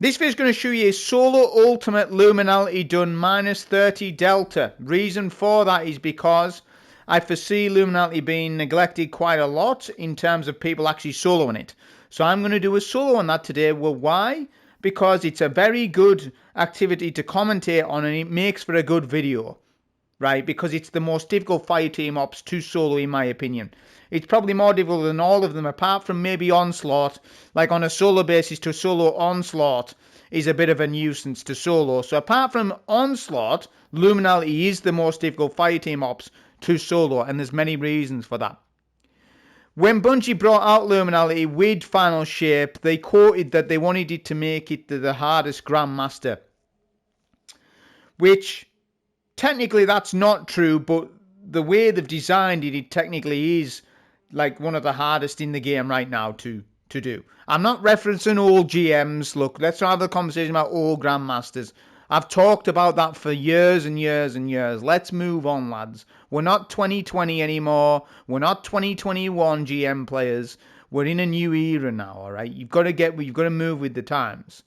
This video is going to show you a solo ultimate Liminality done minus 30 delta. Reason for that is because I foresee Liminality being neglected quite a lot in terms of people actually soloing it. So I'm going to do a solo on that today. Well, why? Because it's a very good activity to commentate on and it makes for a good video. Right? Because it's the most difficult fire team ops to solo in my opinion. It's probably more difficult than all of them apart from maybe Onslaught. Like on a solo basis to solo Onslaught is a bit of a nuisance to solo. So apart from Onslaught, Liminality is the most difficult fire team ops to solo and there's many reasons for that. When Bungie brought out Liminality with Final Shape, they quoted that they wanted it to make it the hardest Grandmaster. Which technically that's not true, but the way they've designed it, it technically is like one of the hardest in the game right now to do. I'm not referencing old GMs. Look, let's not have a conversation about old Grandmasters. I've talked about that for years and years and years. Let's move on, lads. We're not 2020 anymore. We're not 2021 GM players. We're in a new era now, all right? You've got to move with the times.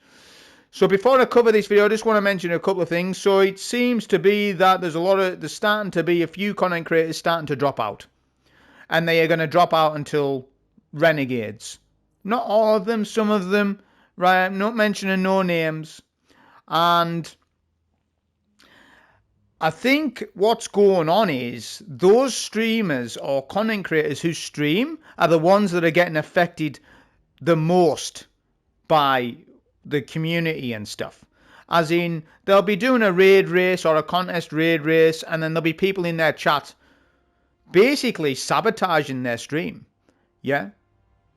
So before I cover this video, I just want to mention a couple of things. So it seems to be that there's starting to be a few content creators starting to drop out. And they are going to drop out until Renegades. Not all of them, some of them, right? I'm not mentioning no names. And I think what's going on is those streamers or content creators who stream are the ones that are getting affected the most by the community and stuff. As in, they'll be doing a raid race or a contest raid race, and then there'll be people in their chat basically sabotaging their stream. Yeah?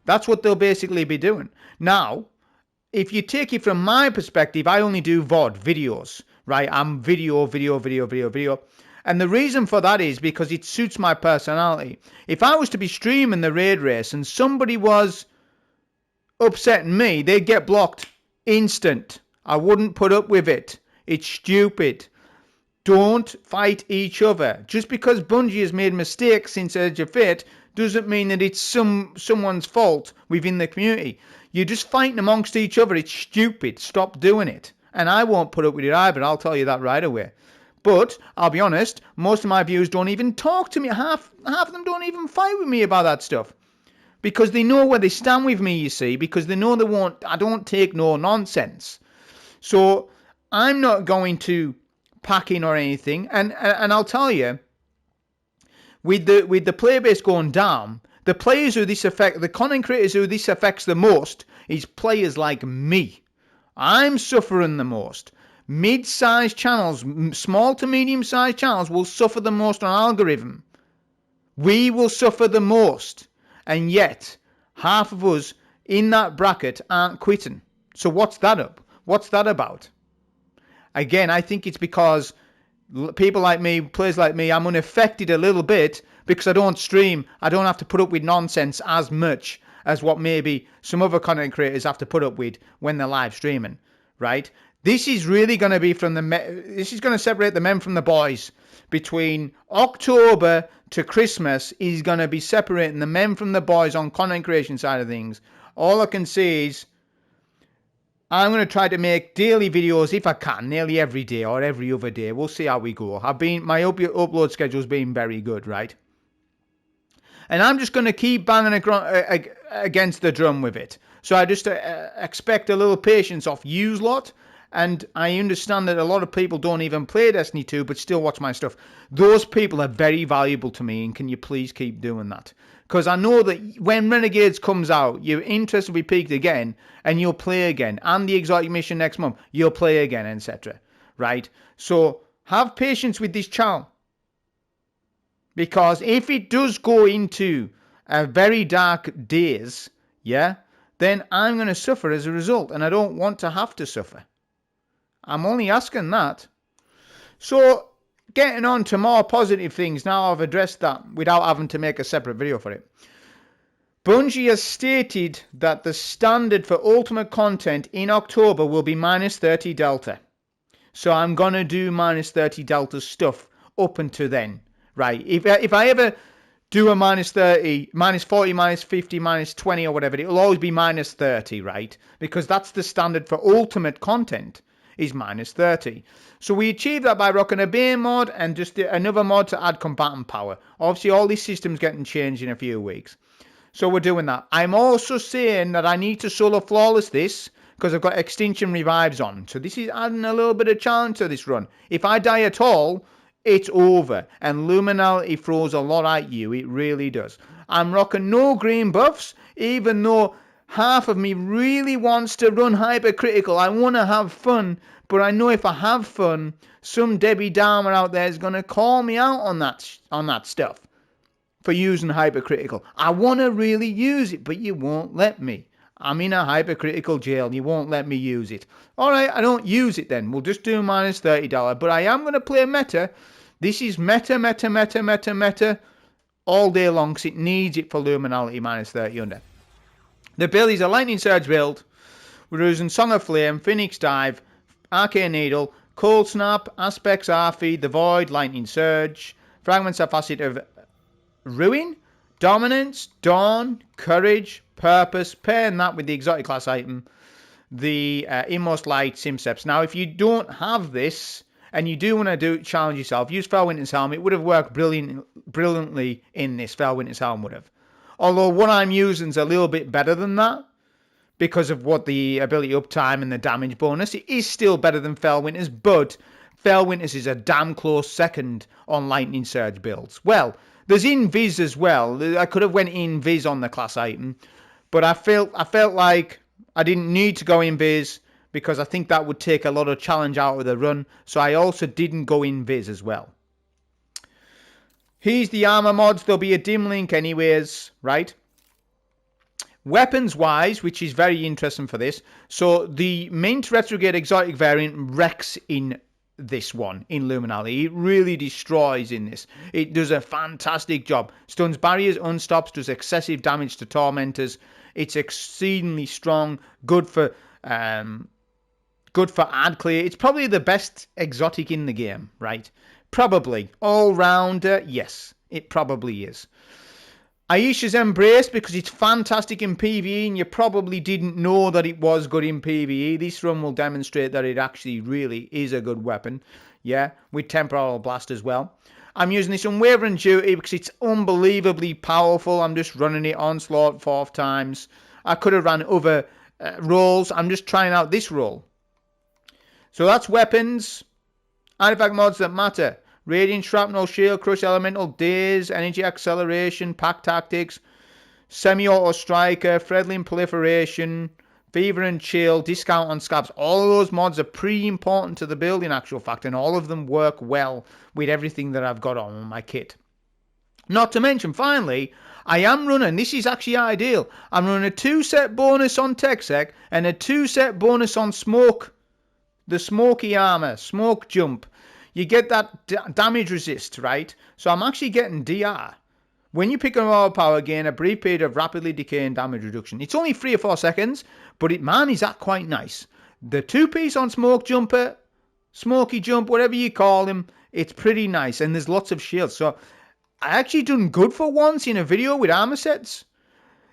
That's what they'll basically be doing. Now, if you take it from my perspective, I only do VOD, videos, right? I'm video. And the reason for that is because it suits my personality. If I was to be streaming the raid race and somebody was upsetting me, they'd get blocked instant. I wouldn't put up with it. It's stupid. Don't fight each other. Just because Bungie has made mistakes since Edge of Fate doesn't mean that it's someone's fault within the community. You're just fighting amongst each other. It's stupid. Stop doing it. And I won't put up with it either. I'll tell you that right away. But I'll be honest, most of my viewers don't even talk to me. Half of them don't even fight with me about that stuff. Because they know where they stand with me, you see. Because they know I don't take no nonsense. So I'm not going to pack in or anything. And I'll tell you, with the player base going down, the players who this affects, the content creators who this affects the most is players like me. I'm suffering the most. Mid-sized channels, small to medium-sized channels will suffer the most on algorithm. We will suffer the most. And yet, half of us in that bracket aren't quitting. So what's that up? What's that about? Again, I think it's because people like me, players like me, I'm unaffected a little bit because I don't stream. I don't have to put up with nonsense as much as what maybe some other content creators have to put up with when they're live streaming, right? This is really going to be this is going to separate the men from the boys. Between October to Christmas is going to be separating the men from the boys on content creation side of things. All I can say is I'm going to try to make daily videos if I can, nearly every day or every other day. We'll see how we go. My upload schedule's been very good, right? And I'm just going to keep banging against the drum with it. So I just expect a little patience off you lot. And I understand that a lot of people don't even play Destiny 2 but still watch my stuff. Those people are very valuable to me, and can you please keep doing that? Because I know that when Renegades comes out, your interest will be peaked again, and you'll play again. And the exotic mission next month, you'll play again, etc. Right? So have patience with this channel. Because if it does go into a very dark days, yeah, then I'm going to suffer as a result. And I don't want to have to suffer. I'm only asking that. So, getting on to more positive things. Now I've addressed that without having to make a separate video for it. Bungie has stated that the standard for ultimate content in October will be minus 30 delta. So I'm going to do minus 30 delta stuff up until then. Right, if I ever do a minus 30, minus 40, minus 50, minus 20 or whatever. It'll always be minus 30, right? Because that's the standard for ultimate content, is minus 30. So we achieve that by rocking a Bane mod and just another mod to add combatant power. Obviously, all these systems getting changed in a few weeks. So we're doing that. I'm also saying that I need to solo flawless this because I've got extinction revives on. So this is adding a little bit of challenge to this run. If I die at all, it's over. And Liminality throws a lot at you. It really does. I'm rocking no green buffs, even though half of me really wants to run hypercritical. I want to have fun, but I know if I have fun, some Debbie Downer out there is going to call me out on that stuff for using hypercritical. I want to really use it, but you won't let me. I'm in a hypercritical jail. You won't let me use it. All right, I don't use it then. We'll just do minus $30. But I am going to play meta. This is meta, meta, meta, meta, meta all day long because it needs it for Liminality minus 30 under. The build is a Lightning Surge build. We're using Song of Flame, Phoenix Dive, Arcane Needle, Cold Snap, Aspects Arfeed, The Void, Lightning Surge, Fragments of Facet of Ruin, Dominance, Dawn, Courage, Purpose, pairing that with the exotic class item, the Inmost Light, Simseps. Now, if you don't have this, and you do want to challenge yourself, use Felwinter's Helm. It would have worked brilliantly in this. Felwinter's Helm would have. Although what I'm using is a little bit better than that, because of what the ability uptime and the damage bonus. It is still better than Felwinter's, but Felwinter's is a damn close second on Lightning Surge builds. Well, there's Invis as well. I could have went Invis on the class item, but I felt like I didn't need to go Invis because I think that would take a lot of challenge out of the run. So I also didn't go Invis as well. Here's the armor mods. There'll be a dim link anyways, right? Weapons wise, which is very interesting for this. So the Mint Retrograde Exotic variant wrecks in this one, in Liminality. It really destroys in this. It does a fantastic job. Stuns barriers, unstops, does excessive damage to tormentors. It's exceedingly strong, good for ad clear. It's probably the best exotic in the game, right? Probably. All-rounder, yes, it probably is. Aisha's Embrace, because it's fantastic in PvE, and you probably didn't know that it was good in PvE. This run will demonstrate that it actually really is a good weapon. Yeah, with Temporal Blast as well. I'm using this Unwavering Duty because it's unbelievably powerful. I'm just running it Onslaught 4 times. I could have run other roles. I'm just trying out this role. So that's weapons. Artifact mods that matter. Radiant Shrapnel, Shield, Crush Elemental, Daze, Energy Acceleration, Pack Tactics, Semi-Auto Striker, Fredling Proliferation, Fever and Chill, Discount on Scabs. All of those mods are pretty important to the build in actual fact, and all of them work well with everything that I've got on my kit. Not to mention, finally, I am running, this is actually ideal, I'm running a 2-set bonus on TechSec and a 2-set bonus on Smoke. The Smoky Armor, Smoke Jump. You get that damage resist, right? So I'm actually getting DR. When you pick an overpower, gain a brief period of rapidly decaying damage reduction. It's only 3 or 4 seconds, but is that quite nice. The 2-piece on Smoke Jumper, Smoky Jump, whatever you call him, it's pretty nice. And there's lots of shields. So I actually done good for once in a video with armor sets.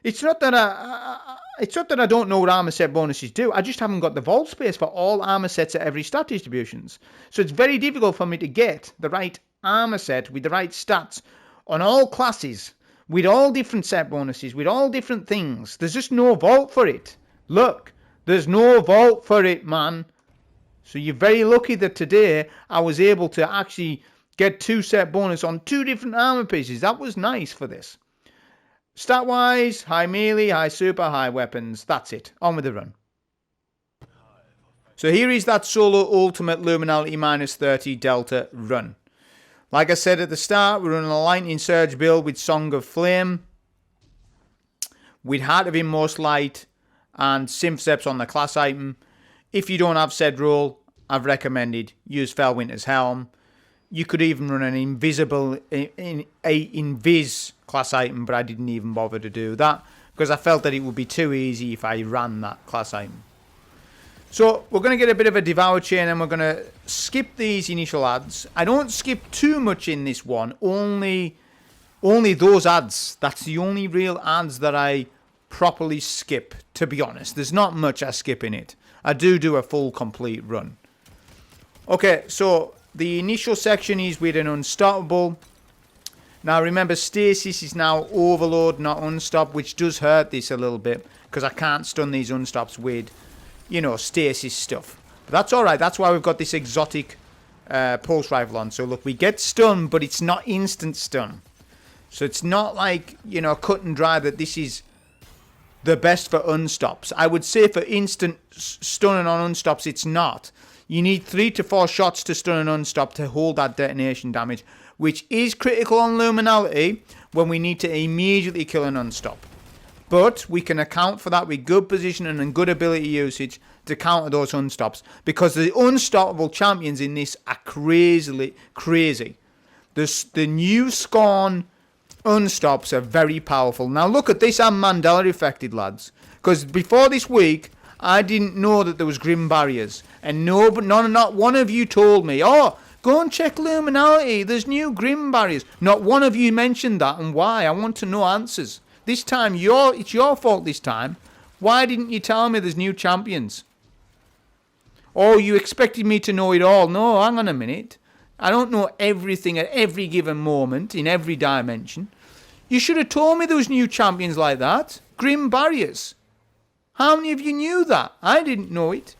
It's not that I don't know what armor set bonuses do. I just haven't got the vault space for all armor sets at every stat distributions. So it's very difficult for me to get the right armor set with the right stats on all classes, with all different set bonuses, with all different things. There's just no vault for it. Look, there's no vault for it, man. So you're very lucky that today I was able to actually get 2 set bonus on 2 different armor pieces. That was nice for this. Stat-wise, high melee, high super, high weapons. That's it. On with the run. So here is that solo ultimate Liminality minus 30 Delta run. Like I said at the start, we're running a Lightning Surge build with Song of Flame, with Heart of Inmost Light and Simseps on the class item. If you don't have said role, I've recommended use Felwinter's Helm. You could even run an Invis class item, but I didn't even bother to do that because I felt that it would be too easy if I ran that class item. So we're going to get a bit of a Devour Chain and we're going to skip these initial ads. I don't skip too much in this one, only only those ads. That's the only real ads that I properly skip, to be honest. There's not much I skip in it. I do a full complete run. Okay, so the initial section is with an unstoppable. Now remember, stasis is now overload, not unstop, which does hurt this a little bit because I can't stun these unstops with, you know, stasis stuff. But that's alright. That's why we've got this exotic pulse rifle on. So look, we get stun, but it's not instant stun. So it's not like, you know, cut and dry that this is the best for unstops. I would say for instant stunning on unstops, it's not. You need 3 to 4 shots to stun an unstop to hold that detonation damage, which is critical on Liminality when we need to immediately kill an unstop. But we can account for that with good positioning and good ability usage to counter those unstops, because the unstoppable champions in this are crazy. The new Scorn unstops are very powerful. Now look at this, I'm Mandela affected, lads, because before this week I didn't know that there was grim barriers, and not one of you told me, oh, go and check Liminality, there's new grim barriers. Not one of you mentioned that, and why? I want to know answers. This time it's your fault this time. Why didn't you tell me there's new champions? Oh, you expected me to know it all. No, hang on a minute. I don't know everything at every given moment in every dimension. You should have told me there was new champions like that. Grim barriers. How many of you knew that? I didn't know it.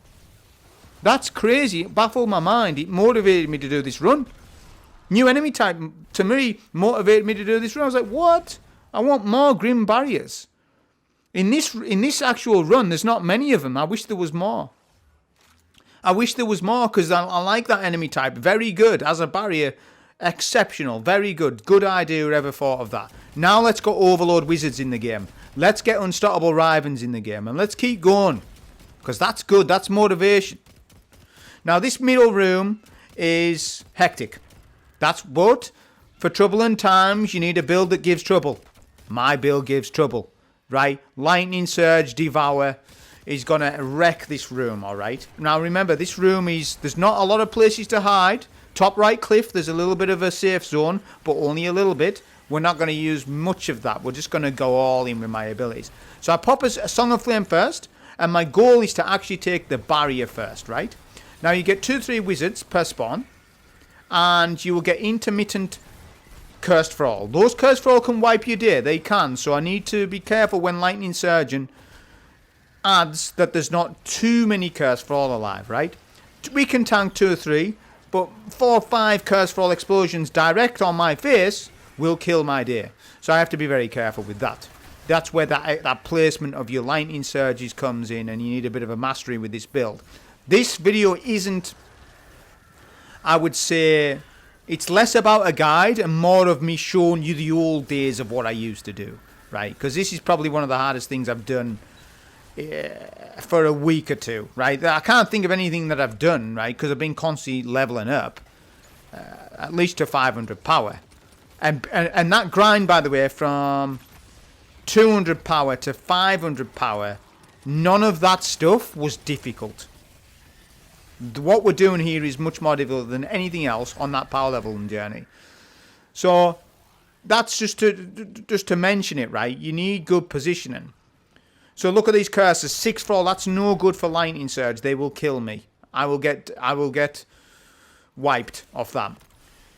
That's crazy. It baffled my mind. It motivated me to do this run. New enemy type, to me, motivated me to do this run. I was like, what? I want more grim barriers. In this actual run, there's not many of them. I wish there was more. I wish there was more, because I like that enemy type. Very good. As a barrier, exceptional. Very good. Good idea, whoever thought of that. Now let's go overload wizards in the game. Let's get unstoppable Rivens in the game. And let's keep going, because that's good. That's motivation. Now this middle room is hectic. But for troubling times, you need a build that gives trouble. My build gives trouble. Right? Lightning Surge, Devour is going to wreck this room, alright? Now remember, this room there's not a lot of places to hide. Top right cliff, there's a little bit of a safe zone, but only a little bit. We're not going to use much of that. We're just going to go all in with my abilities. So I pop a Song of Flame first, and my goal is to actually take the barrier first, right? Now you get 2-3 wizards per spawn, and you will get intermittent Cursed for All. Those Cursed for All can wipe your day. They can, so I need to be careful when Lightning Surgeon adds that there's not too many Cursed for All alive, right? We can tank 2 or 3, but 4 or 5 Cursed for All explosions direct on my face will kill my day. So I have to be very careful with that. That's where that placement of your Lightning Surges comes in, and you need a bit of a mastery with this build. This video isn't, I would say, it's less about a guide and more of me showing you the old days of what I used to do, right? Because this is probably one of the hardest things I've done for a week or two, right? I can't think of anything that I've done, right? Because I've been constantly leveling up, at least to 500 power. And that grind, by the way, from 200 power to 500 power, none of that stuff was difficult. What we're doing here is much more difficult than anything else on that power level and journey. So that's just to mention it, right? You need good positioning. So look at these curses. 6 for all. That's no good for Lightning Surge. They will kill me. I will get wiped off that.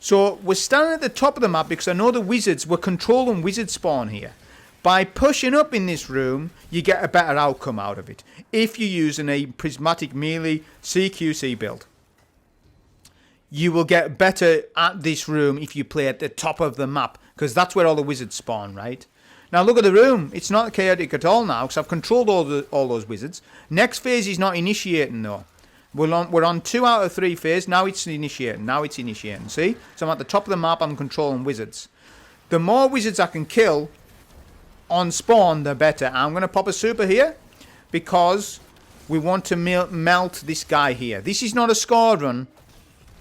So we're standing at the top of the map because I know the wizards, we're controlling wizard spawn here. By pushing up in this room, you get a better outcome out of it. If you're using a prismatic melee CQC build, you will get better at this room if you play at the top of the map, because that's where all the wizards spawn, right? Now look at the room. It's not chaotic at all now, because I've controlled all those wizards. Next phase is not initiating though. We're on 2 out of 3 phase. Now it's initiating. See? So I'm at the top of the map. I'm controlling wizards. The more wizards I can kill on spawn, the better. I'm going to pop a super here because we want to melt this guy here. This is not a score run.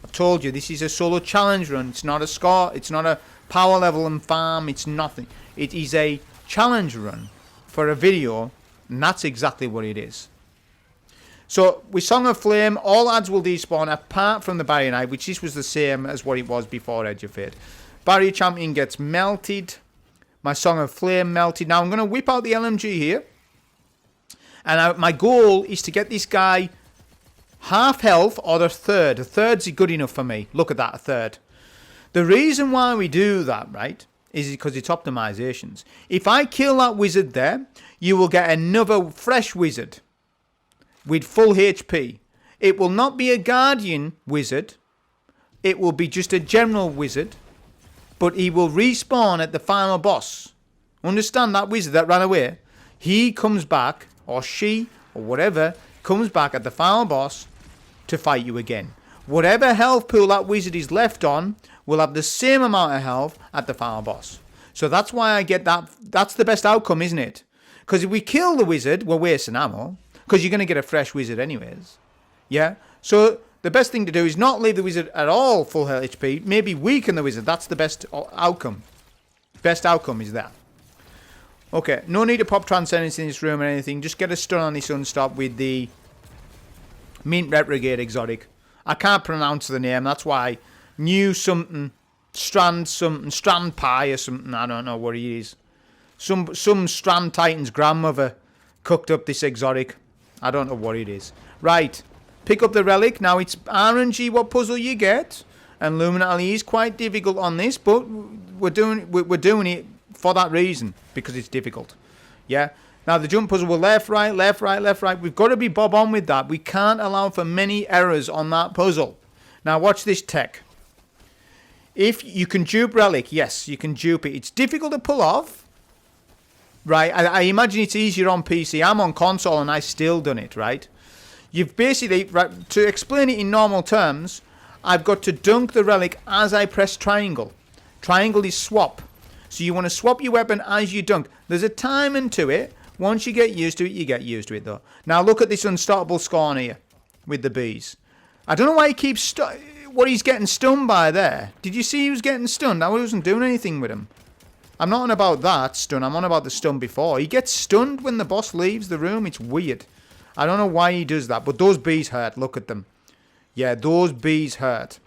I've told you, this is a solo challenge run. It's not a score. It's not a power level and farm. It's nothing. It is a challenge run for a video, and that's exactly what it is. So with Song of Flame, all ads will despawn apart from the Barrier Knight, which this was the same as what it was before Edge of Fate. Barrier champion gets melted. My Song of Flame melted. Now I'm going to whip out the LMG here. And my goal is to get this guy half health or a third. A third's good enough for me. Look at that, a third. The reason why we do that, right, is because it's optimizations. If I kill that wizard there, you will get another fresh wizard with full HP. It will not be a guardian wizard. It will be just a general wizard. But he will respawn at the final boss. Understand that wizard that ran away? He comes back, or she, or whatever, comes back at the final boss to fight you again. Whatever health pool that wizard is left on will have the same amount of health at the final boss. So that's why I get that. That's the best outcome, isn't it? Because if we kill the wizard, we're wasting ammo. Because you're going to get a fresh wizard anyways. Yeah? So the best thing to do is not leave the wizard at all full HP. Maybe weaken the wizard. That's the best outcome. Best outcome is that. Okay. No need to pop Transcendence in this room or anything. Just get a stun on this unstop with the Mint Retrograde exotic. I can't pronounce the name. That's why. New something. Strand Pie or something. I don't know what it is. Some Strand Titan's grandmother cooked up this exotic. I don't know what it is. Right. Pick up the relic. Now it's RNG what puzzle you get. And Liminality is quite difficult on this. But we're doing it for that reason. Because it's difficult. Yeah. Now the jump puzzle will left, right, left, right, left, right. We've got to be bob on with that. We can't allow for many errors on that puzzle. Now watch this tech. If you can dupe relic, yes, you can dupe it. It's difficult to pull off. Right, I imagine it's easier on PC. I'm on console and I still done it, right? You've basically, right, to explain it in normal terms, I've got to dunk the relic as I press triangle. Triangle is swap. So you want to swap your weapon as you dunk. There's a timing to it. Once you get used to it, you get used to it though. Now look at this unstoppable scorn here with the bees. I don't know why he keeps what he's getting stunned by there. Did you see he was getting stunned? I wasn't doing anything with him. I'm not on about that stun. I'm on about the stun before. He gets stunned when the boss leaves the room. It's weird. I don't know why he does that, but those bees hurt. Look at them. Yeah, those bees hurt.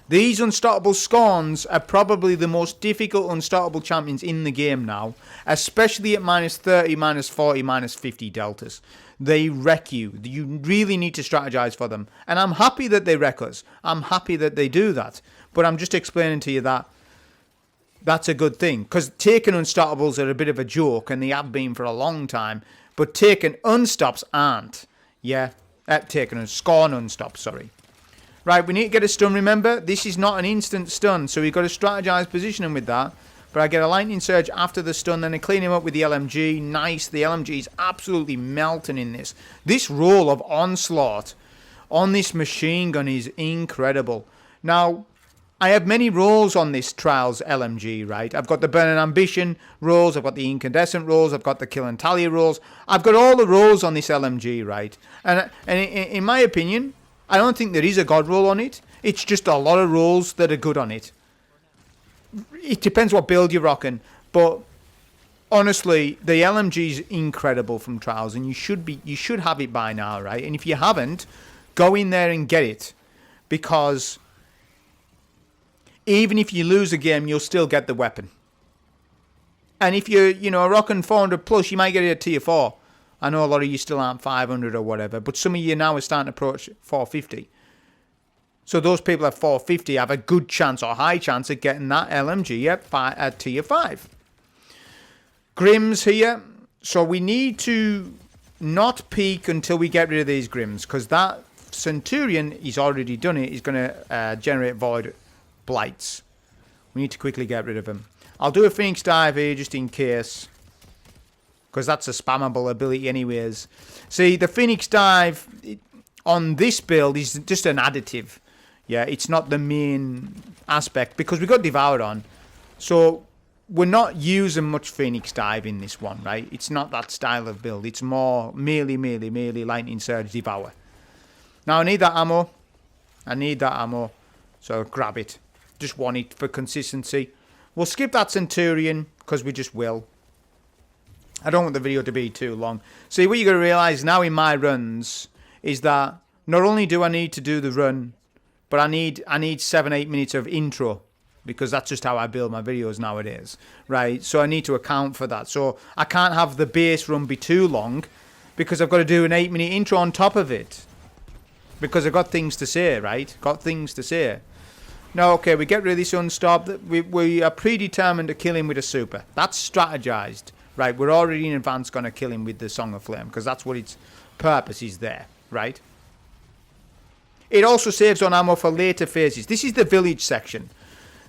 These unstoppable scorns are probably the most difficult unstoppable champions in the game now, especially at minus 30, minus 40, minus 50 deltas. They wreck you. You really need to strategize for them. And I'm happy that they wreck us. I'm happy that they do that. But I'm just explaining to you that that's a good thing. Because taking unstoppables are a bit of a joke, and they have been for a long time. But taking unstops aren't. Yeah? Taking scorn unstops, sorry. Right, we need to get a stun. Remember, this is not an instant stun, so we've got to strategize positioning with that. But I get a lightning surge after the stun, then I clean him up with the LMG. Nice, the LMG is absolutely melting in this. This roll of onslaught on this machine gun is incredible. Now, I have many rolls on this Trials LMG, right? I've got the Burning Ambition rolls, I've got the Incandescent rolls, I've got the Kill and Tally rolls. I've got all the rolls on this LMG, right? And in my opinion, I don't think there is a god roll on it. It's just a lot of rolls that are good on it. It depends what build you're rocking. But honestly, the LMG is incredible from Trials, and you should have it by now, right? And if you haven't, go in there and get it. Because even if you lose a game, you'll still get the weapon. And if you're, rocking 400 plus, you might get it at tier 4. I know a lot of you still aren't 500 or whatever, but some of you now are starting to approach 450. So those people at 450 have a good chance or high chance of getting that LMG at tier 5. Grims here. So we need to not peak until we get rid of these Grims, because that Centurion, he's already done it, is going to generate Void Blights. We need to quickly get rid of him. I'll do a Phoenix Dive here just in case, because that's a spammable ability anyways. See, the Phoenix Dive on this build is just an additive. Yeah, it's not the main aspect, because we got Devour on. So we're not using much Phoenix Dive in this one, right? It's not that style of build. It's more merely Lightning Surge, Devour. Now I need that ammo. So grab it. Just want it for consistency. We'll skip that Centurion, because we just will. I don't want the video to be too long. See, what you're going to realise now in my runs is that not only do I need to do the run, but I need 7-8 minutes of intro. because that's just how I build my videos nowadays, right? So I need to account for that. So I can't have the base run be too long because I've got to do an 8-minute intro on top of it because I've got things to say, right? Got things to say. No, okay, we get rid of this unstop. We are predetermined to kill him with a super. That's strategized, right? We're already in advance going to kill him with the Song of Flame because that's what its purpose is there, right? It also saves on ammo for later phases. This is the village section.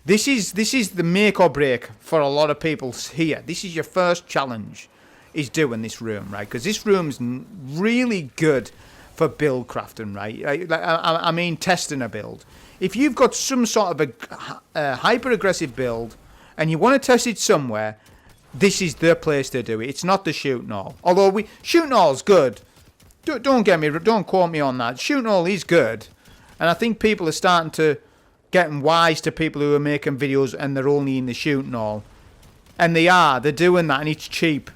This is the make or break for a lot of people here. This is your first challenge, is doing this room, right? Because this room's really good for build crafting, right? I mean testing a build. If you've got some sort of a hyper-aggressive build and you want to test it somewhere, this is the place to do it. It's not the shooting all. Although shooting all's good. Don't quote me on that. Shooting all is good. And I think people are starting to getting wise to people who are making videos and they're only in the shooting all. And they're doing that and it's cheap.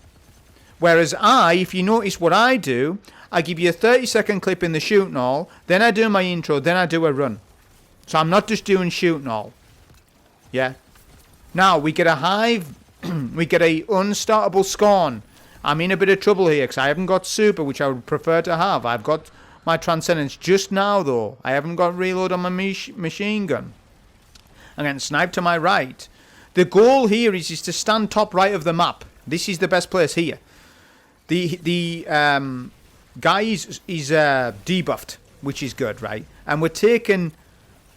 Whereas if you notice what I do, I give you a 30-second clip in the shooting all, then I do my intro, then I do a run. So I'm not just doing shooting all. Yeah. Now we get a hive. We get a unstartable scorn. I'm in a bit of trouble here because I haven't got super, which I would prefer to have. I've got my transcendence just now though. I haven't got reload on my machine gun. I'm getting sniped to my right. The goal here is to stand top right of the map. This is the best place here. The guy is debuffed, which is good, right? And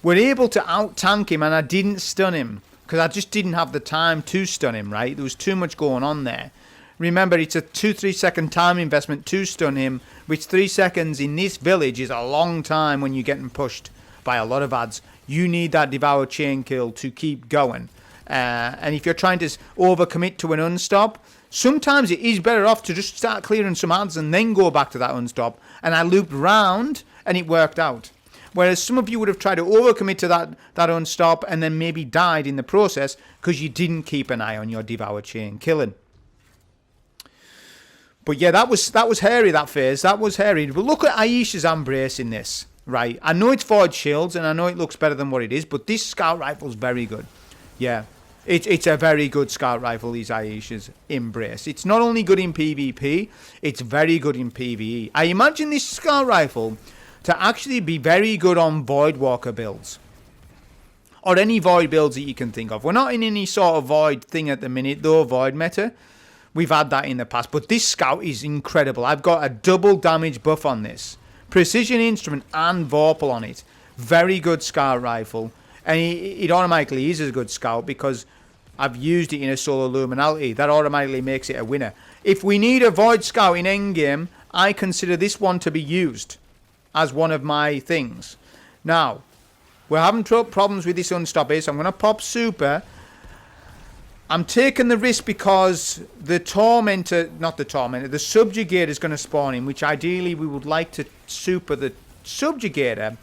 we're able to out-tank him, and I didn't stun him because I just didn't have the time to stun him, right? There was too much going on there. Remember, it's a 2-3 second time investment to stun him, which 3 seconds in this village is a long time when you're getting pushed by a lot of ads. You need that Devour Chain Kill to keep going. And if you're trying to overcommit to an unstop, sometimes it is better off to just start clearing some ads and then go back to that unstop. And I looped round and it worked out. Whereas some of you would have tried to overcommit to that unstop and then maybe died in the process because you didn't keep an eye on your Devour Chain killing. But yeah, that was hairy, that phase. That was hairy. But look at Aisha's embrace in this, right? I know it's Forged Shields and I know it looks better than what it is, but this scout rifle's very good. Yeah, it's a very good scout rifle, these Aisha's embrace. It's not only good in PvP, it's very good in PvE. I imagine this scout rifle to actually be very good on Void Walker builds. Or any Void builds that you can think of. We're not in any sort of Void thing at the minute, though, Void meta. We've had that in the past. But this scout is incredible. I've got a double damage buff on this. Precision instrument and Vorpal on it. Very good scout rifle. And it automatically is a good scout because I've used it in a solo Liminality. That automatically makes it a winner. If we need a Void scout in endgame, I consider this one to be used as one of my things. Now, we're having problems with this unstop here, so I'm going to pop super. I'm taking the risk because the Subjugator is going to spawn in, which ideally we would like to super the Subjugator.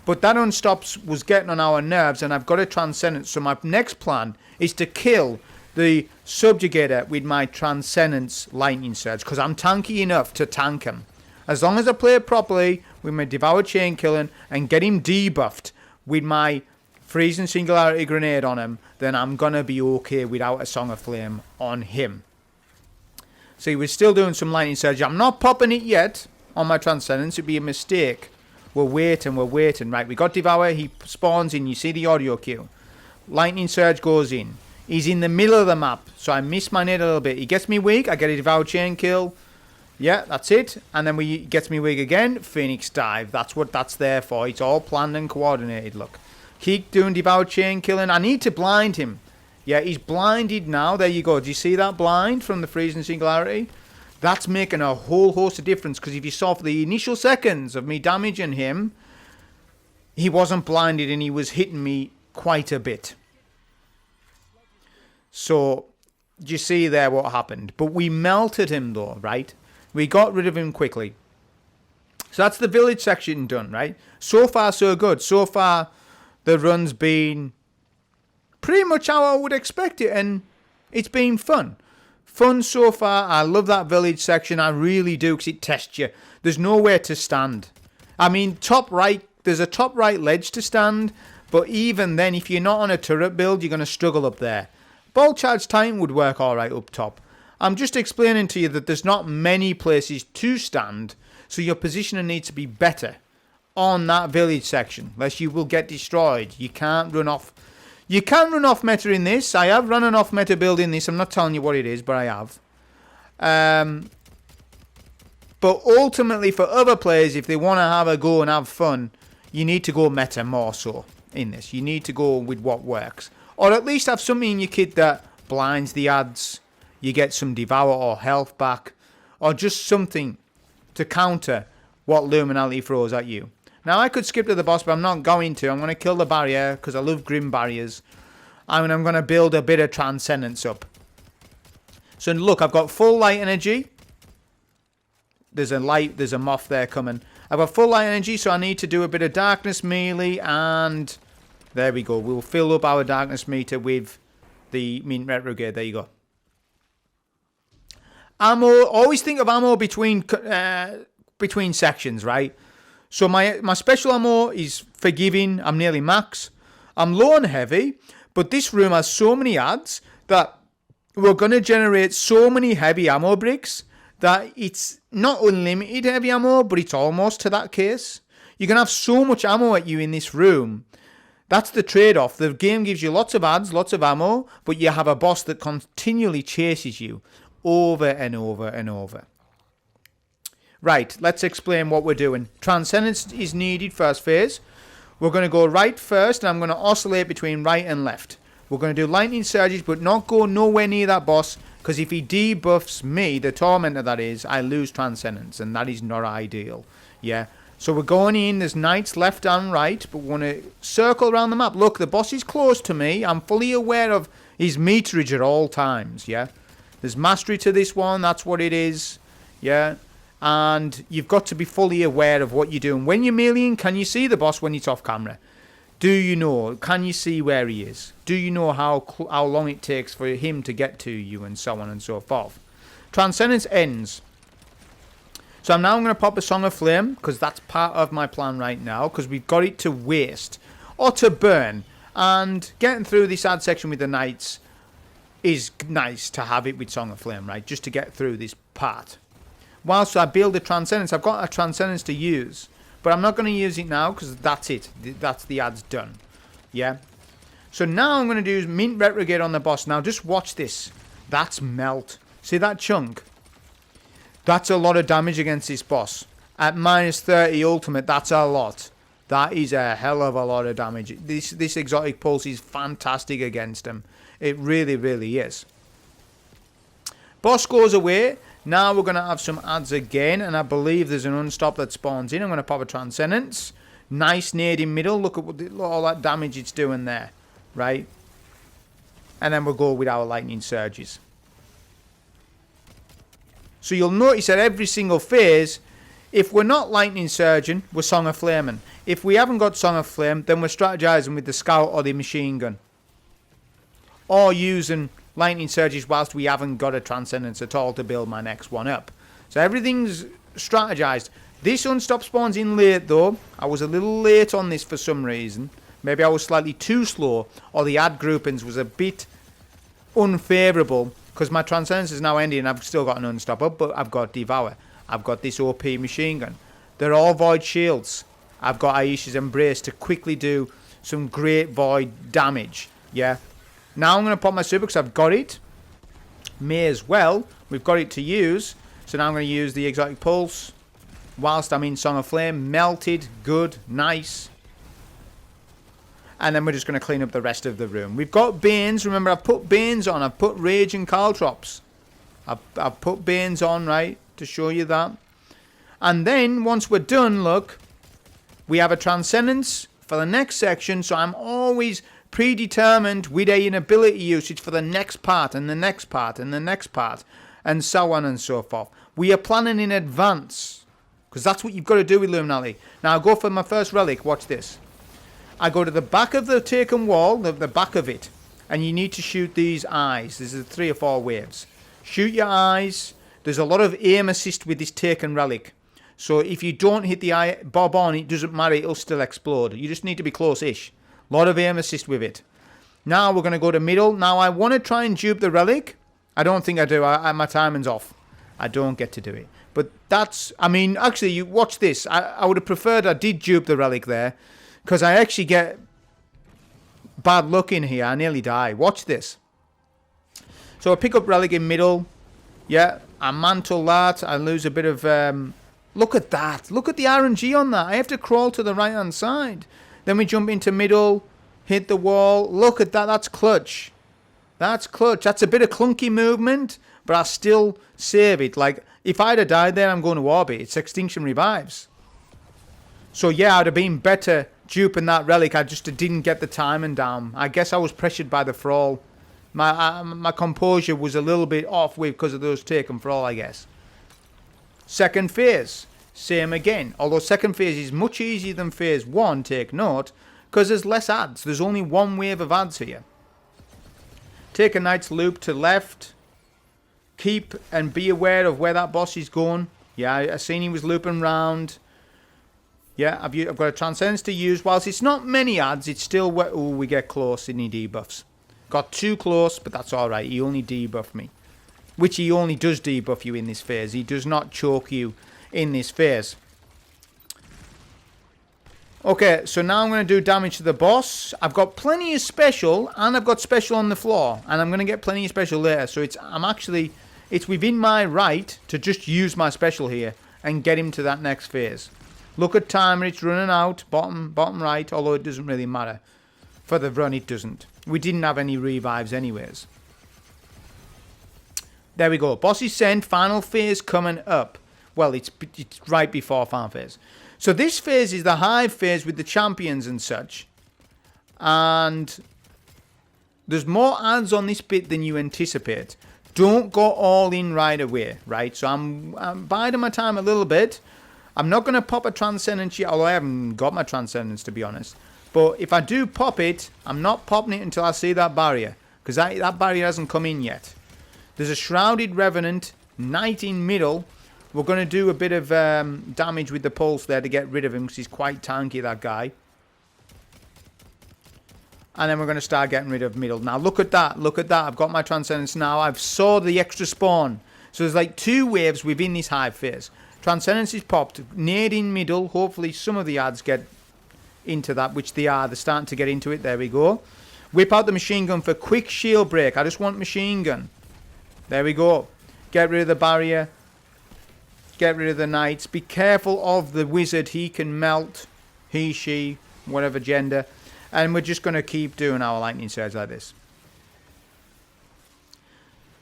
But that unstops was getting on our nerves, and I've got a Transcendence. So my next plan is to kill the Subjugator with my Transcendence Lightning Surge, because I'm tanky enough to tank him. As long as I play it properly with my Devour Chain Killing and get him debuffed with my Freezing Singularity Grenade on him, then I'm going to be okay without a Song of Flame on him. See, we're still doing some Lightning Surge. I'm not popping it yet on my Transcendence. It'd be a mistake. We're waiting. Right, we got Devour. He spawns in. You see the audio cue. Lightning Surge goes in. He's in the middle of the map, so I miss my net a little bit. He gets me weak. I get a Devour Chain Kill. Yeah, that's it. And then he gets me weak again. Phoenix Dive. That's what that's there for. It's all planned and coordinated. Look. Keep doing Devour Chain Killing. I need to blind him. Yeah, he's blinded now. There you go. Do you see that blind from the Freezing Singularity? That's making a whole host of difference. Because if you saw for the initial seconds of me damaging him, he wasn't blinded and he was hitting me quite a bit. So, do you see there what happened? But we melted him though, right? We got rid of him quickly. So that's the village section done, right? So far, so good. So far, the run's been pretty much how I would expect it. And it's been fun. Fun so far. I love that village section. I really do, because it tests you. There's nowhere to stand. I mean, top right, there's a top right ledge to stand. But even then, if you're not on a turret build, you're going to struggle up there. Ball charge time would work alright up top. I'm just explaining to you that there's not many places to stand, so your positioning needs to be better on that village section, lest you will get destroyed. You can't run off. You can run off meta in this. I have run an off meta build in this. I'm not telling you what it is, but I have. But ultimately, for other players, if they want to have a go and have fun, you need to go meta more so in this. You need to go with what works. Or at least have something in your kit that blinds the ads. You get some devour or health back. Or just something to counter what Liminality throws at you. Now, I could skip to the boss, but I'm not going to. I'm going to kill the barrier because I love grim barriers. And I'm going to build a bit of transcendence up. So look, I've got full light energy. There's a moth there coming. I've got full light energy, so I need to do a bit of darkness melee, and there we go. We'll fill up our darkness meter with the mint retrograde. There you go. Ammo. Always think of ammo between sections, right? So my special ammo is forgiving. I'm nearly max. I'm low on heavy, but this room has so many ads that we're going to generate so many heavy ammo bricks that it's not unlimited heavy ammo, but it's almost to that case. You can have so much ammo at you in this room. That's the trade-off. The game gives you lots of ads, lots of ammo, but you have a boss that continually chases you over and over and over. Right, let's explain what we're doing. Transcendence is needed first phase. We're going to go right first, and I'm going to oscillate between right and left. We're going to do lightning surges, but not go nowhere near that boss, because if he debuffs me, the tormentor that is, I lose transcendence, and that is not ideal. Yeah, so we're going in. There's knights left and right, but we want to circle around the map. Look, the boss is close to me. I'm fully aware of his meterage at all times. Yeah, there's mastery to this one. That's what it is. Yeah. And you've got to be fully aware of what you're doing. When you're meleeing, can you see the boss when it's off camera? Do you know? Can you see where he is? Do you know how long it takes for him to get to you, and so on and so forth? Transcendence ends. So now I'm going to pop a Song of Flame, because that's part of my plan right now, because we've got it to waste or to burn. And getting through this ad section with the knights is nice to have it with Song of Flame, right? Just to get through this part. Whilst I build a Transcendence, I've got a Transcendence to use. But I'm not going to use it now because that's it. That's the ad's done. Yeah. So now I'm going to do Mint Retrograde on the boss. Now just watch this. That's melt. See that chunk? That's a lot of damage against this boss. At minus 30 ultimate, that's a lot. That is a hell of a lot of damage. This exotic pulse is fantastic against him. It really, really is. Boss goes away. Now we're going to have some ads again, and I believe there's an unstop that spawns in. I'm going to pop a Transcendence. Nice nade in middle. Look at all that damage it's doing there, right? And then we'll go with our lightning surges. So you'll notice at every single phase, if we're not lightning surging, we're Song of Flaming. If we haven't got Song of Flame, then we're strategizing with the scout or the machine gun. Or using lightning surges whilst we haven't got a Transcendence at all to build my next one up. So everything's strategized. This unstop spawns in late though. I was a little late on this for some reason. Maybe I was slightly too slow, or the ad groupings was a bit unfavourable, because my Transcendence is now ending and I've still got an unstop up, but I've got Devour. I've got this OP machine gun. They're all void shields. I've got Aisha's Embrace to quickly do some great void damage. Yeah. Now I'm going to pop my super because I've got it. May as well. We've got it to use. So now I'm going to use the Exotic Pulse whilst I'm in Song of Flame. Melted. Good. Nice. And then we're just going to clean up the rest of the room. We've got Banes. Remember, I've put Banes on. I've put Rage and Caltrops. I've put Banes on, right, to show you that. And then, once we're done, look, we have a Transcendence for the next section. So I'm always predetermined with an ability usage for the next part and the next part and the next part, and so on and so forth. We are planning in advance, because that's what you've got to do with Liminality. Now I go for my first relic. Watch this. I go to the back of the taken wall, the back of it, and you need to shoot these eyes. There's 3 or 4 waves. Shoot your eyes. There's a lot of aim assist with this taken relic. So if you don't hit the eye bob on, it doesn't matter. It'll still explode. You just need to be close-ish. A lot of aim assist with it. Now we're going to go to middle. Now I want to try and dupe the relic. I don't think I do. My timing's off. I don't get to do it. But that's... I mean, actually, you watch this. I would have preferred I did dupe the relic there. Because I actually get bad luck in here. I nearly die. Watch this. So I pick up relic in middle. Yeah, I mantle that. I lose a bit of... look at that. Look at the RNG on that. I have to crawl to the right-hand side. Then we jump into middle. Hit the wall. Look at that. That's clutch. That's clutch. That's a bit of clunky movement. But I still save it. Like, if I'd have died there, I'm going to Orbit. It's Extinction Revives. So, yeah, I'd have been better duping that relic. I just didn't get the timing down. I guess I was pressured by the Thrall. My composure was a little bit off because of those taken Thrall, I guess. Second phase. Same again. Although second phase is much easier than phase 1, take note. Because there's less ads. There's only one wave of ads here. Take a Knight's Loop to left. Keep and be aware of where that boss is going. Yeah, I seen he was looping round. Yeah, I've got a Transcendence to use. Whilst it's not many ads, it's still... Oh, we get close in he debuffs. Got too close, but that's alright. He only debuffed me. Which he only does debuff you in this phase. He does not choke you in this phase. Okay, so now I'm going to do damage to the boss. I've got plenty of special, and I've got special on the floor. And I'm going to get plenty of special later. So it's within my right to just use my special here and get him to that next phase. Look at timer, it's running out. Bottom right, although it doesn't really matter. For the run, it doesn't. We didn't have any revives anyways. There we go. Boss is sent. Final phase coming up. Well, it's right before final phase. So this phase is the hive phase with the champions and such. And there's more ads on this bit than you anticipate. Don't go all in right away, right? So I'm biding my time a little bit. I'm not going to pop a Transcendence yet, although I haven't got my Transcendence, to be honest. But if I do pop it, I'm not popping it until I see that barrier. Because that barrier hasn't come in yet. There's a Shrouded Revenant, Knight in middle. We're going to do a bit of damage with the pulse there to get rid of him, because he's quite tanky, that guy. And then we're going to start getting rid of middle. Now, look at that. Look at that. I've got my Transcendence now. I've saw the extra spawn. So there's like 2 waves within this hive phase. Transcendence is popped. Nade in middle. Hopefully some of the ads get into that, which they are. They're starting to get into it. There we go. Whip out the machine gun for quick shield break. I just want machine gun. There we go. Get rid of the barrier. Get rid of the knights. Be careful of the wizard. He can melt. He, she, whatever gender. And we're just going to keep doing our lightning surge like this.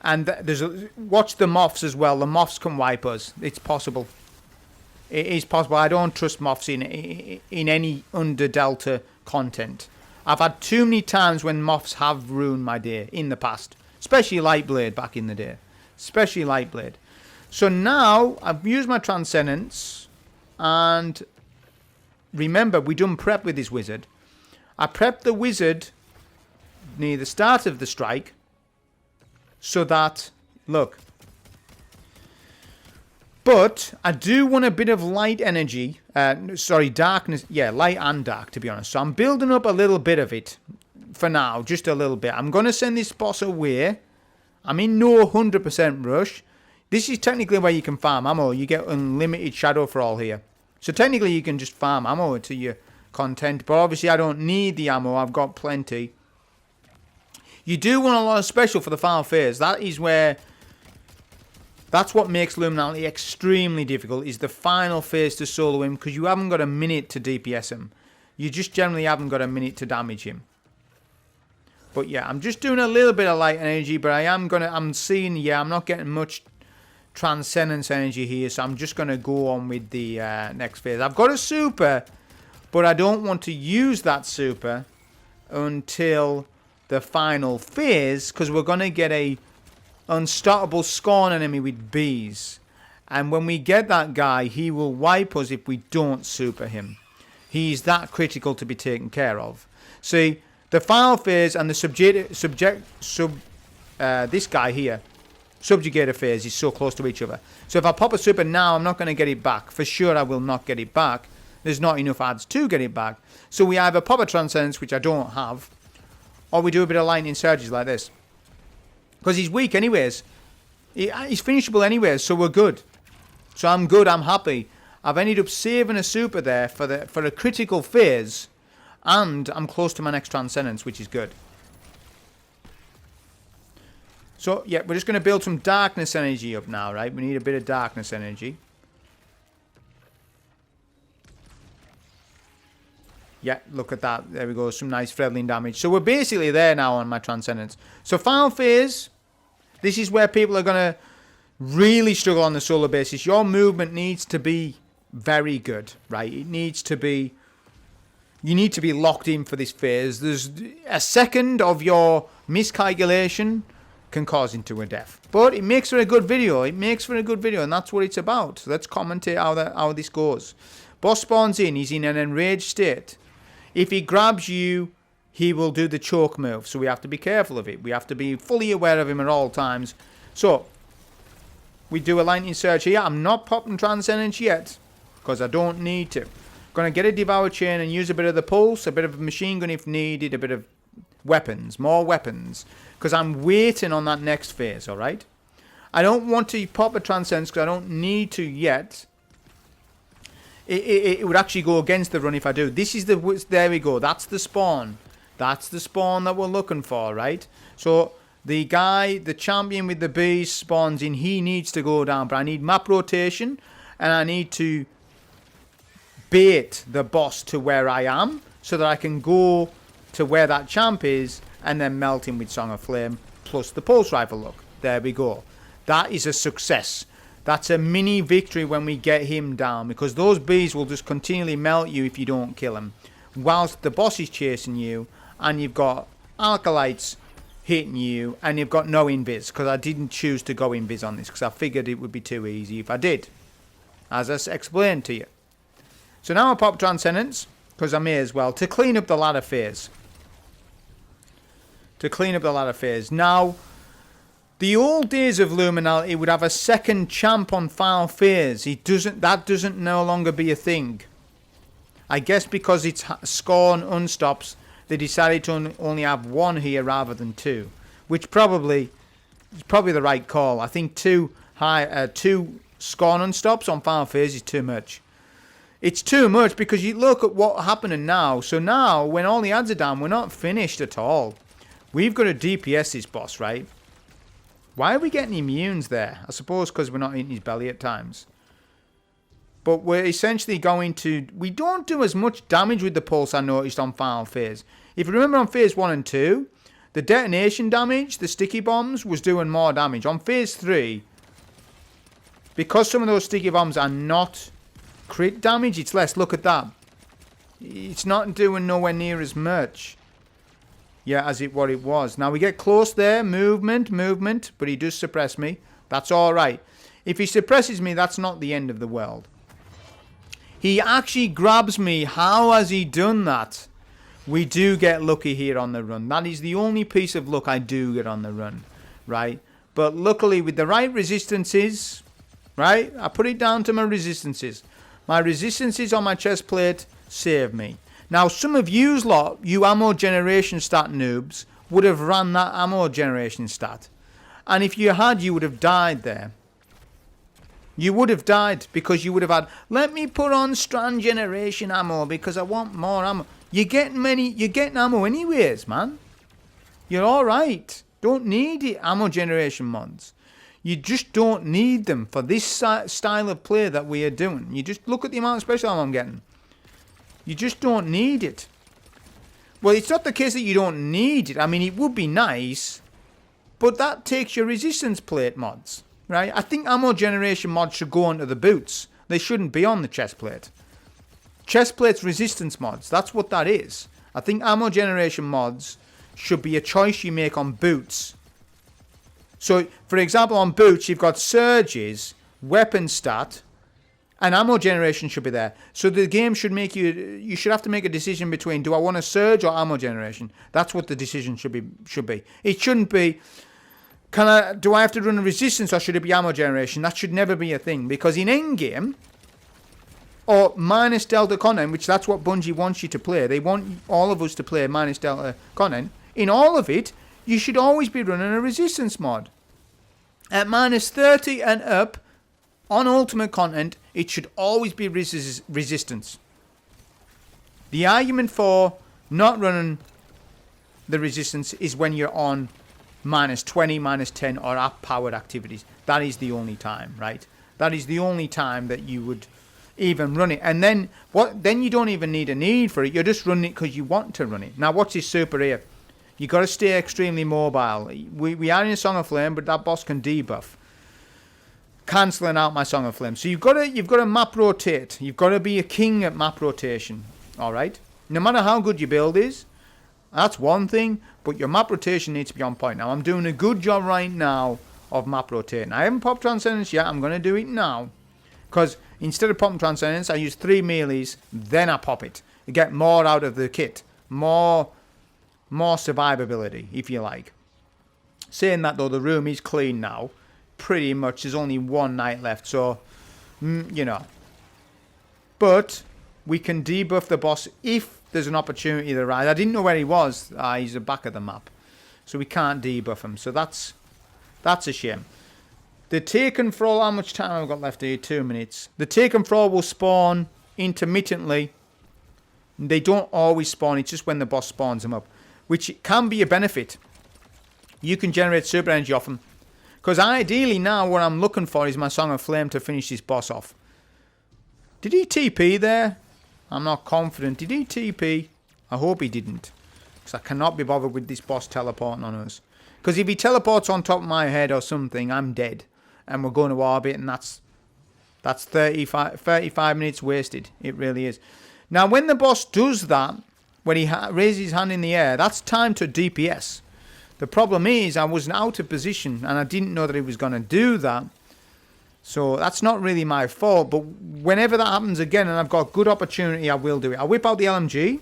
And watch the moths as well. The moths can wipe us. It's possible. It is possible. I don't trust moths in any under Delta content. I've had too many times when moths have ruined my day in the past. Especially Lightblade back in the day. Especially Lightblade. So now I've used my Transcendence. And remember, we done prep with this wizard. I prepped the wizard near the start of the strike. So that, look. But I do want a bit of light energy. Darkness. Yeah, light and dark, to be honest. So I'm building up a little bit of it for now. Just a little bit. I'm going to send this boss away. I'm in no 100% rush. This is technically where you can farm ammo. You get unlimited Shadow Thrall here. So technically you can just farm ammo to your content. But obviously I don't need the ammo. I've got plenty. You do want a lot of special for the final phase. That is where... That's what makes Liminality extremely difficult, is the final phase to solo him, because you haven't got a minute to DPS him. You just generally haven't got a minute to damage him. But yeah, I'm just doing a little bit of light energy, but I'm seeing, yeah, I'm not getting much Transcendence energy here, so I'm just going to go on with the next phase. I've got a super, but I don't want to use that super until the final phase, because we're going to get a unstoppable Scorn enemy with bees. And when we get that guy, he will wipe us if we don't super him. He's that critical to be taken care of. See, the final phase and the this guy here, subjugator phase, is so close to each other. So if I pop a super now, I'm not going to get it back. For sure, I will not get it back. there's not enough ads to get it back. So we either pop a Transcendence, which I don't have, or we do a bit of lightning surges like this. Because he's weak anyways. He's finishable anyways, so we're good. So I'm good, I'm happy. I've ended up saving a super there for a critical phase, and I'm close to my next Transcendence, which is good. So, yeah, we're just going to build some darkness energy up now, right? We need a bit of darkness energy. Yeah, look at that. There we go. Some nice Fredling damage. So we're basically there now on my Transcendence. So final phase, this is where people are going to really struggle on the solo basis. Your movement needs to be very good, right? It needs to be... You need to be locked in for this phase. There's a second of your miscalculation can cause into a death. But it makes for a good video. It makes for a good video, and that's what it's about. So let's commentate how this goes. Boss spawns in. He's in an enraged state. If he grabs you, he will do the choke move. So we have to be careful of it. We have to be fully aware of him at all times. So we do a lightning surge here. I'm not popping Transcendence yet because I don't need to. Going to get a Devour Chain and use a bit of the pulse, a bit of a machine gun if needed, a bit of weapons, more weapons. Because I'm waiting on that next phase, alright? I don't want to pop a Transcendence because I don't need to yet. It would actually go against the run if I do. This is the... There we go. That's the spawn. That's the spawn that we're looking for, right? So the guy, the champion with the bees spawns in. He needs to go down. But I need map rotation. And I need to bait the boss to where I am. So that I can go to where that champ is. And then melt him with Song of Flame. Plus the pulse rifle look. There we go. That is a success. That's a mini victory when we get him down. Because those bees will just continually melt you if you don't kill him. Whilst the boss is chasing you. And you've got Alkalites hitting you. And you've got no invis. Because I didn't choose to go invis on this. Because I figured it would be too easy if I did. As I explained to you. So now I pop Transcendence. Because I may as well. To clean up the ladder phase. Now, the old days of Liminality would have a second champ on final phase. That doesn't no longer be a thing. I guess because it's Scorn unstops, they decided to only have one here rather than two, which is probably the right call. I think two Scorn unstops on final phase is too much. It's too much because you look at what's happening now. So now, when all the ads are down, we're not finished at all. We've got to DPS this boss, right? Why are we getting immunes there? I suppose because we're not eating his belly at times. But we're essentially going to... We don't do as much damage with the pulse, I noticed, on final phase. If you remember on phase 1 and 2, the detonation damage, the sticky bombs, was doing more damage. On phase 3, because some of those sticky bombs are not crit damage, it's less. Look at that. It's not doing nowhere near as much. Yeah, as what it was. Now we get close there. Movement. But he does suppress me. That's alright. If he suppresses me, that's not the end of the world. He actually grabs me. How has he done that? We do get lucky here on the run. That is the only piece of luck I do get on the run. Right? But luckily with the right resistances. Right? I put it down to my resistances. My resistances on my chest plate save me. Now, some of you lot, you ammo generation stat noobs, would have ran that ammo generation stat. And if you had, you would have died there. You would have died because you would have had, let me put on strand generation ammo because I want more ammo. You're getting ammo anyways, man. You're alright. Don't need it, ammo generation mods. You just don't need them for this style of play that we are doing. You just look at the amount of special ammo I'm getting. You just don't need it. Well, it's not the case that you don't need it. I mean, it would be nice. But that takes your resistance plate mods. Right? I think ammo generation mods should go onto the boots. They shouldn't be on the chest plate. Chest plate's resistance mods. That's what that is. I think ammo generation mods should be a choice you make on boots. So, for example, on boots, you've got surges, weapon stat, and ammo generation should be there. So the game should make you should have to make a decision between, do I want a surge or ammo generation? That's what the decision should be. It shouldn't be, do I have to run a resistance or should it be ammo generation? That should never be a thing. Because in endgame, or minus delta content, which that's what Bungie wants you to play. They want all of us to play minus delta content. In all of it, you should always be running a resistance mod. At minus 30 and up, on ultimate content, it should always be resistance. The argument for not running the resistance is when you're on minus 20, minus 10, or up powered activities. That is the only time, right? That is the only time that you would even run it. And then then you don't even need a need for it. You're just running it because you want to run it. Now, what's this super here? You got to stay extremely mobile. We are in a Song of Flame, but that boss can debuff, cancelling out my Song of Flame. So you've got to map rotate. You've got to be a king at map rotation. All right. No matter how good your build is, that's one thing. But your map rotation needs to be on point. Now I'm doing a good job right now of map rotating. I haven't popped Transcendence yet. I'm going to do it now, because instead of popping Transcendence, I use 3 melees. Then I pop it. You get more out of the kit. More survivability, if you like. Saying that though, the room is clean now. Pretty much, there's only one night left, so you know. But we can debuff the boss if there's an opportunity to rise. I didn't know where he was. He's the back of the map, so we can't debuff him. So that's a shame. The Taken Thrall, how much time I've got left here? 2 minutes. The Taken Thrall will spawn intermittently. They don't always spawn. It's just when the boss spawns them up, which can be a benefit. You can generate super energy off them. Because ideally now what I'm looking for is my Song of Flame to finish this boss off. Did he TP there? I'm not confident. Did he TP? I hope he didn't. Because I cannot be bothered with this boss teleporting on us. Because if he teleports on top of my head or something, I'm dead. And we're going to orbit, and that's 35 minutes wasted. It really is. Now when the boss does that, when he raises his hand in the air, that's time to DPS. The problem is I was out of position and I didn't know that he was going to do that. So that's not really my fault. But whenever that happens again and I've got good opportunity, I will do it. I'll whip out the LMG.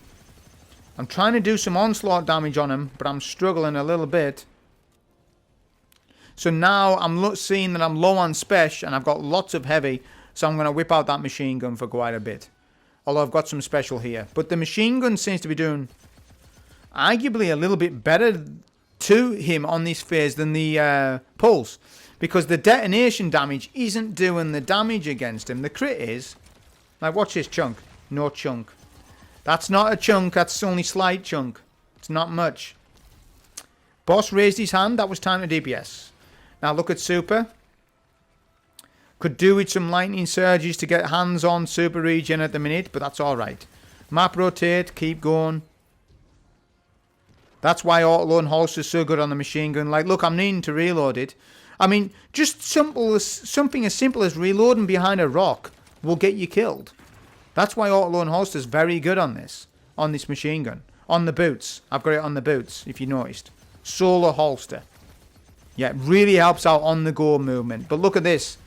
I'm trying to do some onslaught damage on him, but I'm struggling a little bit. So now I'm seeing that I'm low on special and I've got lots of heavy. So I'm going to whip out that machine gun for quite a bit. Although I've got some special here. But the machine gun seems to be doing arguably a little bit better to him on this phase than the pulse. Because the detonation damage isn't doing the damage against him. The crit is. Like, watch this chunk. No chunk. That's not a chunk. That's only slight chunk. It's not much. Boss raised his hand. That was time to DPS. Now look at super. Could do with some lightning surges to get hands on super regen at the minute, but that's alright. Map rotate, keep going. That's why auto and holster is so good on the machine gun. Like, look, I'm needing to reload it. I mean, just something as simple as reloading behind a rock will get you killed. That's why auto and holster is very good on this machine gun. On the boots. I've got it on the boots, if you noticed. Solo holster. Yeah, it really helps out on the go movement. But look at this.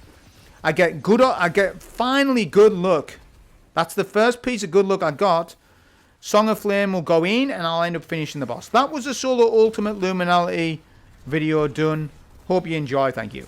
I get finally good luck. That's the first piece of good luck I got. Song of Flame will go in and I'll end up finishing the boss. That was a solo ultimate Liminality video done. Hope you enjoy. Thank you.